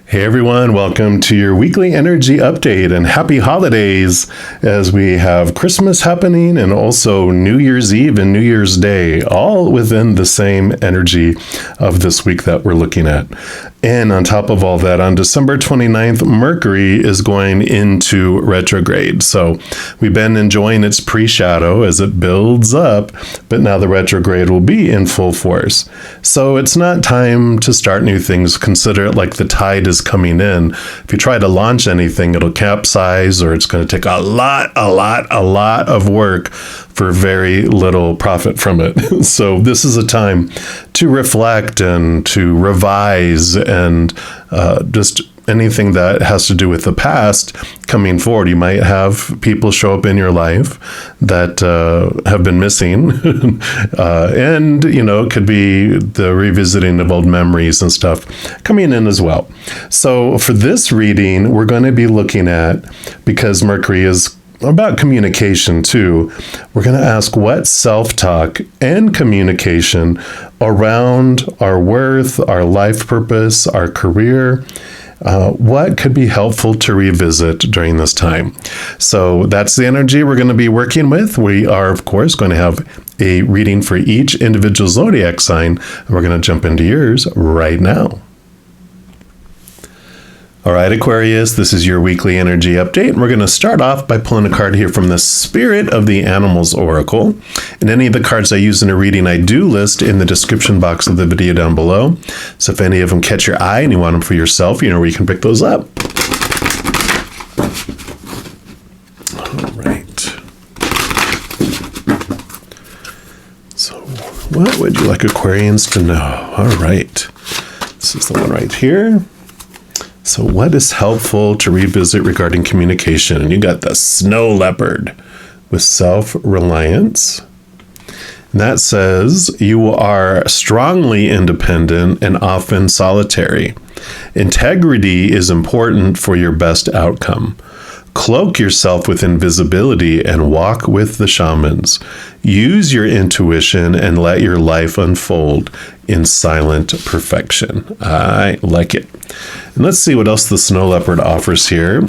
Hey everyone, welcome to your weekly energy update and happy holidays as we have Christmas happening and also New Year's Eve and New Year's Day, all within the same energy of this week that we're looking at. And on top of all that, on December 29th, Mercury is going into retrograde. So we've been enjoying its pre-shadow as it builds up, but now the retrograde will be in full force. So it's not time to start new things. Consider it like the tide is coming in. If you try to launch anything, it'll capsize or it's going to take a lot of work for very little profit from it. So this is a time to reflect and to revise and just anything that has to do with the past coming forward. You might have people show up in your life that have been missing. And, it could be the revisiting of old memories and stuff coming in as well. So for this reading, we're going to be looking at, because Mercury is about communication too, we're going to ask what self-talk and communication around our worth, our life purpose, our career, what could be helpful to revisit during this time. So that's the energy we're going to be working with. We are, of course, going to have a reading for each individual zodiac sign, and we're going to jump into yours right now. All right, Aquarius, this is your weekly energy update. We're going to start off by pulling a card here from the Spirit of the Animals Oracle. And any of the cards I use in a reading, I do list in the description box of the video down below. So if any of them catch your eye and you want them for yourself, you know where you can pick those up. All right. So what would you like Aquarians to know? All right. This is the one right here. So what is helpful to revisit regarding communication? And you got the snow leopard with self-reliance. And that says you are strongly independent and often solitary. Integrity is important for your best outcome. Cloak yourself with invisibility and walk with the shamans. Use your intuition and let your life unfold in silent perfection. I like it. And let's see what else the snow leopard offers here.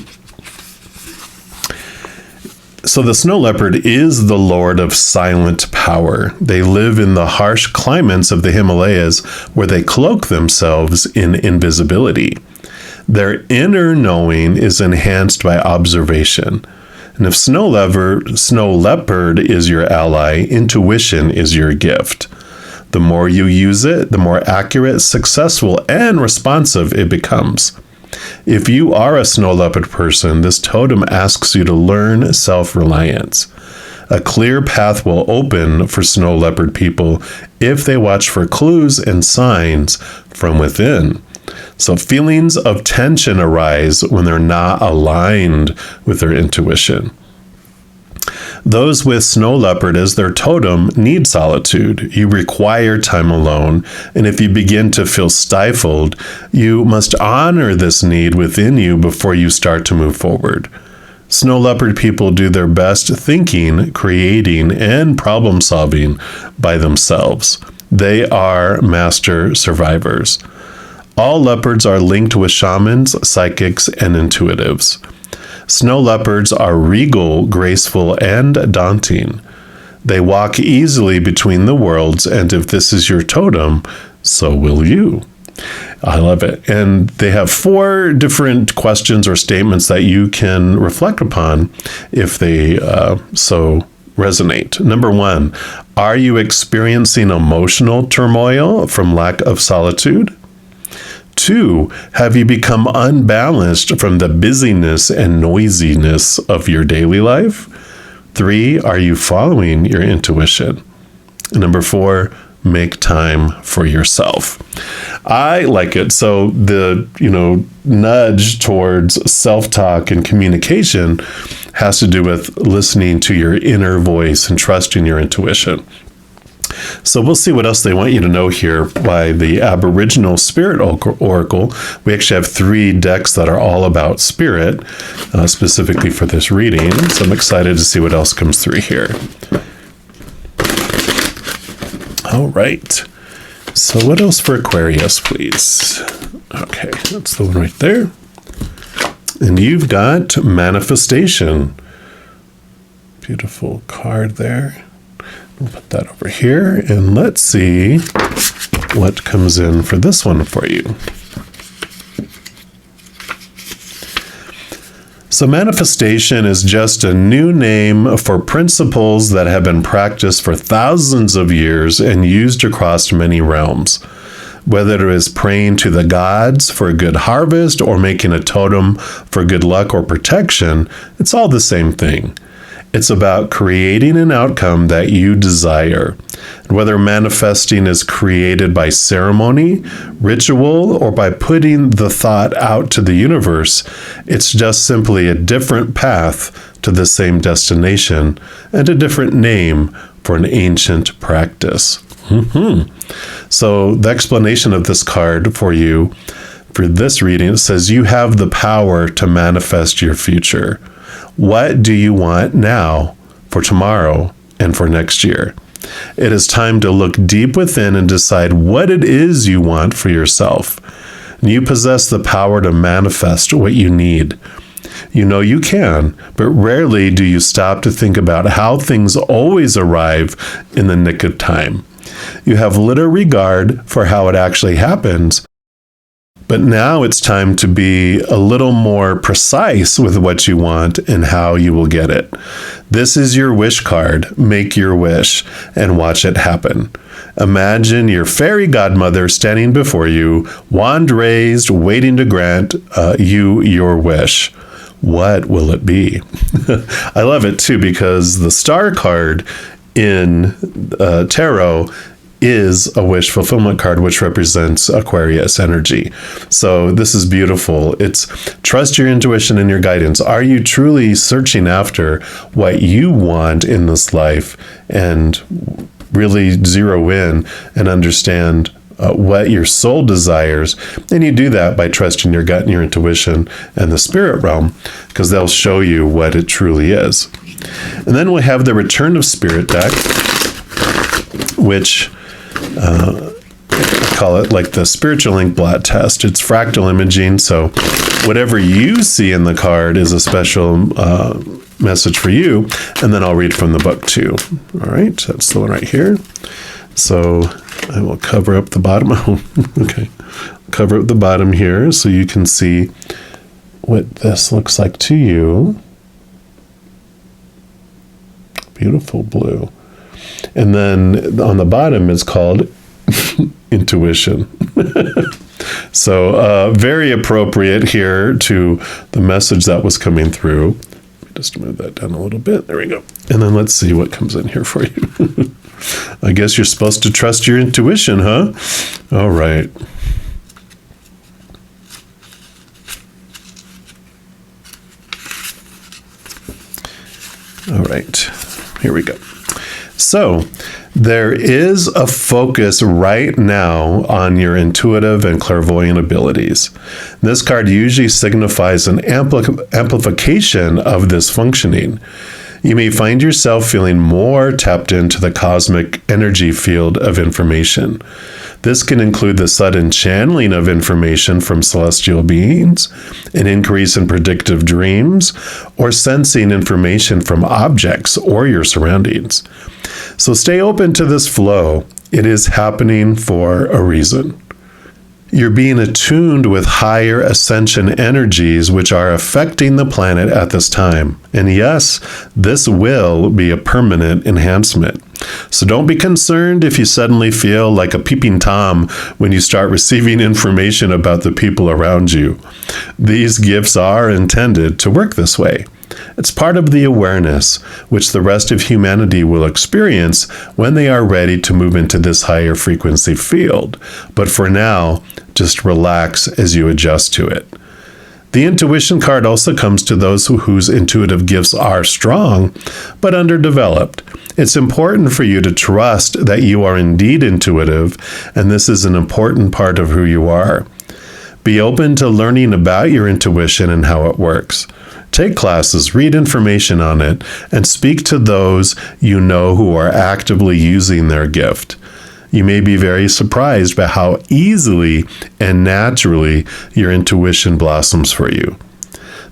So the snow leopard is the lord of silent power. They live in the harsh climates of the Himalayas where they cloak themselves in invisibility. Their inner knowing is enhanced by observation. And if snow leopard is your ally, intuition is your gift. The more you use it, the more accurate, successful, and responsive it becomes. If you are a snow leopard person, this totem asks you to learn self-reliance. A clear path will open for snow leopard people if they watch for clues and signs from within. So feelings of tension arise when they're not aligned with their intuition. Those with snow leopard as their totem need solitude. You require time alone, and if you begin to feel stifled, you must honor this need within you before you start to move forward. Snow leopard people do their best thinking, creating, and problem solving by themselves. They are master survivors. All leopards are linked with shamans, psychics, and intuitives. Snow leopards are regal, graceful, and daunting. They walk easily between the worlds, and if this is your totem, so will you. I love it. And they have 4 different questions or statements that you can reflect upon if they so resonate. Number 1, are you experiencing emotional turmoil from lack of solitude? 2, have you become unbalanced from the busyness and noisiness of your daily life? 3, are you following your intuition? Number 4, make time for yourself. I like it. So the, nudge towards self-talk and communication has to do with listening to your inner voice and trusting your intuition. So we'll see what else they want you to know here by the Aboriginal Spirit Oracle. We actually have 3 decks that are all about spirit, specifically for this reading. So I'm excited to see what else comes through here. All right. So what else for Aquarius, please? Okay, that's the one right there. And you've got manifestation. Beautiful card there. We'll put that over here, and let's see what comes in for this one for you. So manifestation is just a new name for principles that have been practiced for thousands of years and used across many realms. Whether it is praying to the gods for a good harvest or making a totem for good luck or protection, it's all the same thing. It's about creating an outcome that you desire. And whether manifesting is created by ceremony, ritual, or by putting the thought out to the universe, it's just simply a different path to the same destination and a different name for an ancient practice. So the explanation of this card for you for this reading says you have the power to manifest your future. What do you want now, for tomorrow, and for next year? It is time to look deep within and decide what it is you want for yourself. You possess the power to manifest what you need. You know you can, but rarely do you stop to think about how things always arrive in the nick of time. You have little regard for how it actually happens, but now it's time to be a little more precise with what you want and how you will get it. This is your wish card. Make your wish and watch it happen. Imagine your fairy godmother standing before you, wand raised, waiting to grant you your wish. What will it be? I love it too, because the star card in tarot is a wish fulfillment card, which represents Aquarius energy. So this is beautiful. It's trust your intuition and your guidance. Are you truly searching after what you want in this life and really zero in and understand what your soul desires? And you do that by trusting your gut and your intuition and the spirit realm, because they'll show you what it truly is. And then we have the Return of Spirit deck, which I call it like the spiritual ink blot test. It's fractal imaging, so whatever you see in the card is a special message for you, and then I'll read from the book too. All right, that's the one right here. So I will cover up the bottom. Okay, cover up the bottom here so you can see what this looks like to you. Beautiful blue. And then on the bottom is called intuition. So very appropriate here to the message that was coming through. Just move that down a little bit. There we go. And then let's see what comes in here for you. I guess you're supposed to trust your intuition, huh? All right. All right. Here we go. So there is a focus right now on your intuitive and clairvoyant abilities. This card usually signifies an amplification of this functioning. You may find yourself feeling more tapped into the cosmic energy field of information. This can include the sudden channeling of information from celestial beings, an increase in predictive dreams, or sensing information from objects or your surroundings. So stay open to this flow. It is happening for a reason. You're being attuned with higher ascension energies which are affecting the planet at this time. And yes, this will be a permanent enhancement. So don't be concerned if you suddenly feel like a peeping Tom when you start receiving information about the people around you. These gifts are intended to work this way. It's part of the awareness which the rest of humanity will experience when they are ready to move into this higher frequency field. But for now, just relax as you adjust to it. The intuition card also comes to those whose intuitive gifts are strong, but underdeveloped. It's important for you to trust that you are indeed intuitive, and this is an important part of who you are. Be open to learning about your intuition and how it works. Take classes, read information on it, and speak to those you know who are actively using their gift. You may be very surprised by how easily and naturally your intuition blossoms for you.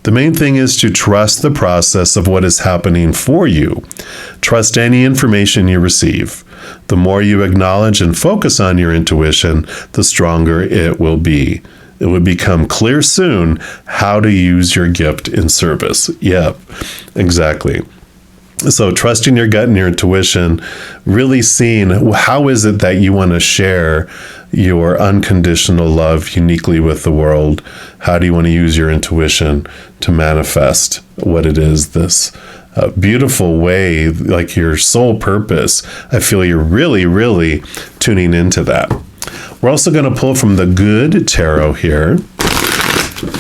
The main thing is to trust the process of what is happening for you. Trust any information you receive. The more you acknowledge and focus on your intuition, the stronger it will be. It will become clear soon how to use your gift in service. Yep, exactly. So trusting your gut and your intuition, really seeing how is it that you want to share your unconditional love uniquely with the world. How do you want to use your intuition to manifest what it is, this beautiful way, like your soul purpose? I feel you're really, really tuning into that. We're also going to pull from the Good Tarot here.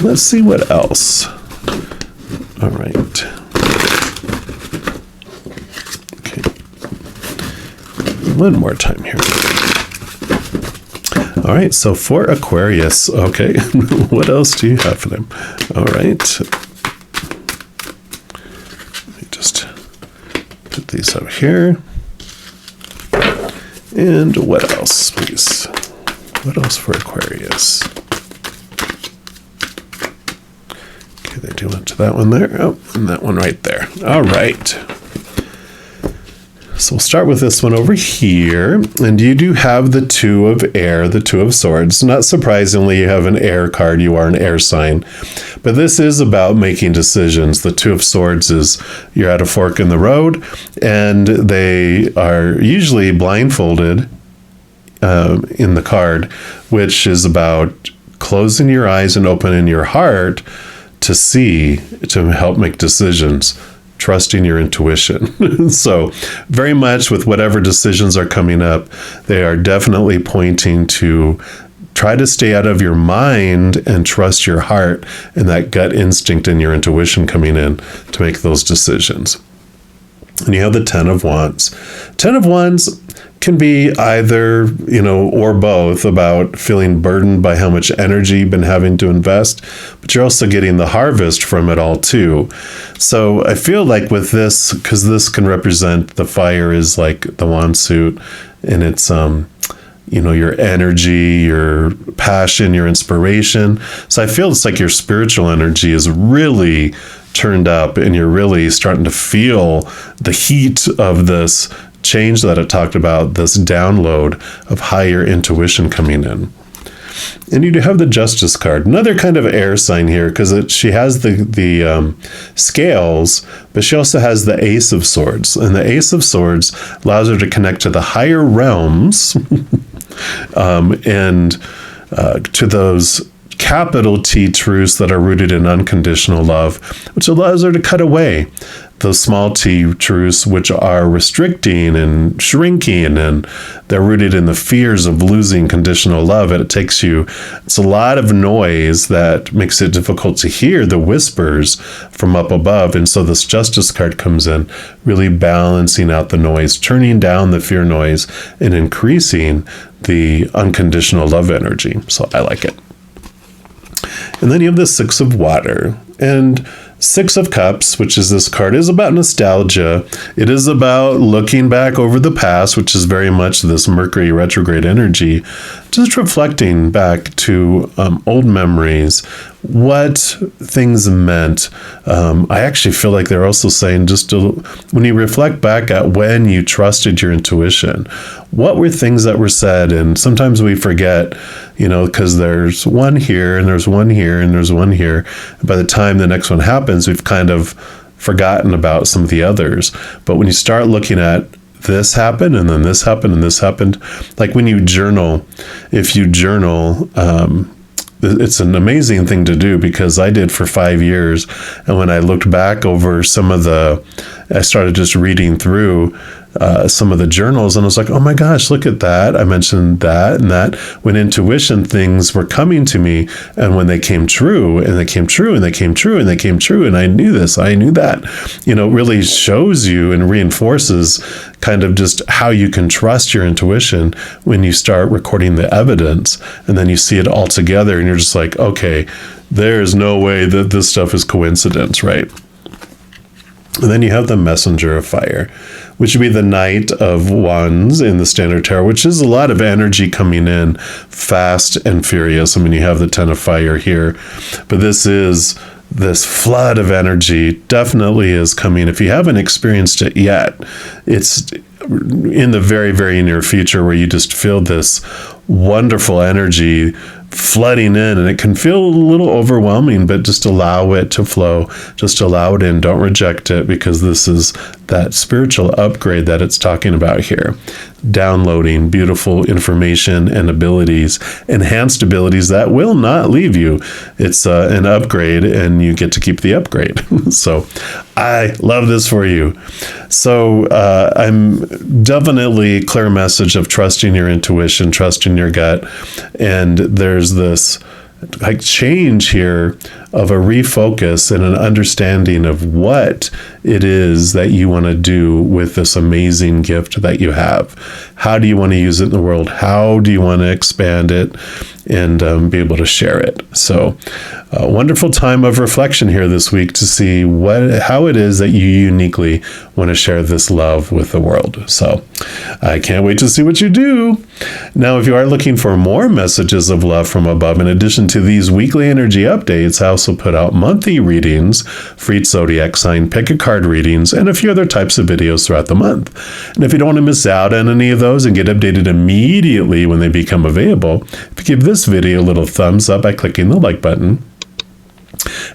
Let's see what else. All right. Okay. One more time here. All right, so for Aquarius, okay, what else do you have for them? All right. Let me just put these up here. And what else, please? What else for Aquarius? Okay, they do went to that one there. Oh, and that one right there. All right. So we'll start with this one over here. And you do have the Two of Air, the Two of Swords. Not surprisingly, you have an air card. You are an air sign. But this is about making decisions. The Two of Swords is you're at a fork in the road, and they are usually blindfolded in the card, which is about closing your eyes and opening your heart to see, to help make decisions. Trusting your intuition. So very much with whatever decisions are coming up, they are definitely pointing to try to stay out of your mind and trust your heart and that gut instinct and your intuition coming in to make those decisions. And you have the Ten of Wands. Ten of Wands can be either, or both, about feeling burdened by how much energy you've been having to invest, but you're also getting the harvest from it all too. So I feel like with this, because this can represent the fire is like the wand suit, and it's, your energy, your passion, your inspiration. So I feel it's like your spiritual energy is really turned up, and you're really starting to feel the heat of this change that I talked about, this download of higher intuition coming in. And you do have the Justice card, another kind of air sign here, because she has the scales, but she also has the Ace of Swords. And the Ace of Swords allows her to connect to the higher realms and to those capital T truths that are rooted in unconditional love, which allows her to cut away those small t truths which are restricting and shrinking, and they're rooted in the fears of losing conditional love. And it's a lot of noise that makes it difficult to hear the whispers from up above. And so this Justice card comes in, really balancing out the noise, turning down the fear noise and increasing the unconditional love energy. So I like it. And then you have the Six of Water. And Six of Cups, which is this card, is about nostalgia. It is about looking back over the past, which is very much this Mercury retrograde energy, just reflecting back to old memories, what things meant. I actually feel like they're also saying when you reflect back at when you trusted your intuition, what were things that were said? And sometimes we forget, because there's one here and there's one here and there's one here. And by the time the next one happens, we've kind of forgotten about some of the others. But when you start looking at this happened and then this happened and this happened, like when you journal, if you journal, it's an amazing thing to do, because I did for 5 years. And when I looked back over I started just reading through some of the journals, and I was like, oh my gosh, look at that. I mentioned that and that. When intuition things were coming to me, and when they came true, and they came true, and they came true, and they came true, and I knew this, I knew that, really shows you and reinforces kind of just how you can trust your intuition when you start recording the evidence, and then you see it all together, and you're just like, okay, there's no way that this stuff is coincidence, right? And then you have the Messenger of Fire, which would be the Knight of Wands in the Standard Tarot, which is a lot of energy coming in fast and furious. I mean, you have the Ten of Fire here, but this flood of energy definitely is coming. If you haven't experienced it yet, it's in the very, very near future where you just feel this wonderful energy flooding in, and it can feel a little overwhelming, but just allow it to flow. Just allow it in. Don't reject it, because this is that spiritual upgrade that it's talking about here. Downloading beautiful information and abilities, enhanced abilities that will not leave you. It's an upgrade, and you get to keep the upgrade. So I love this for you. So I'm definitely clear message of trusting your intuition, trusting your gut. And there's this like change here of a refocus and an understanding of what it is that you want to do with this amazing gift that you have. How do you want to use it in the world? How do you want to expand it and be able to share it? So a wonderful time of reflection here this week to see how it is that you uniquely want to share this love with the world. So I can't wait to see what you do. Now, if you are looking for more messages of love from above, in addition to these weekly energy updates, I also put out monthly readings for each zodiac sign, pick a card readings, and a few other types of videos throughout the month. And if you don't want to miss out on any of those and get updated immediately when they become available, if you give this video a little thumbs up by clicking the like button,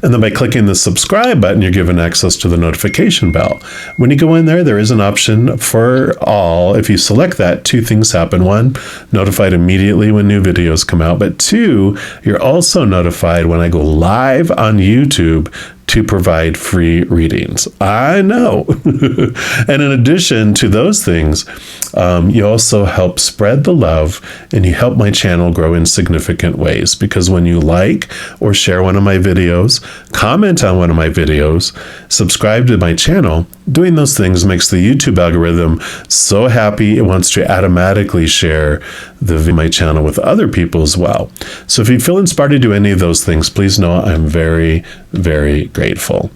and then by clicking the subscribe button, you're given access to the notification bell. When you go in there, there is an option for all. If you select that, two things happen. One, notified immediately when new videos come out. But two, you're also notified when I go live on YouTube to provide free readings. I know. And in addition to those things, you also help spread the love, and you help my channel grow in significant ways, because when you like or share one of my videos, comment on one of my videos, subscribe to my channel, doing those things makes the YouTube algorithm so happy it wants to automatically share my channel with other people as well. So if you feel inspired to do any of those things, please know I'm very, very grateful.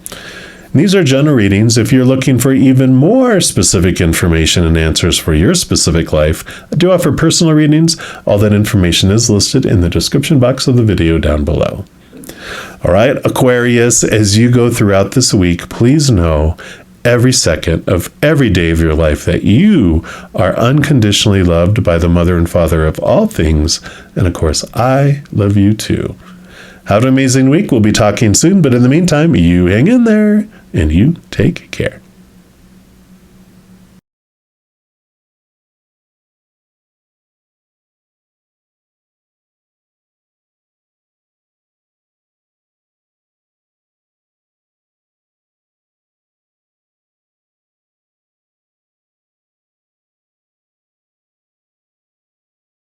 These are general readings. If you're looking for even more specific information and answers for your specific life, I do offer personal readings. All that information is listed in the description box of the video down below. All right, Aquarius, as you go throughout this week, please know every second of every day of your life that you are unconditionally loved by the Mother and Father of all things. And of course, I love you too. Have an amazing week. We'll be talking soon, but in the meantime, you hang in there and you take care.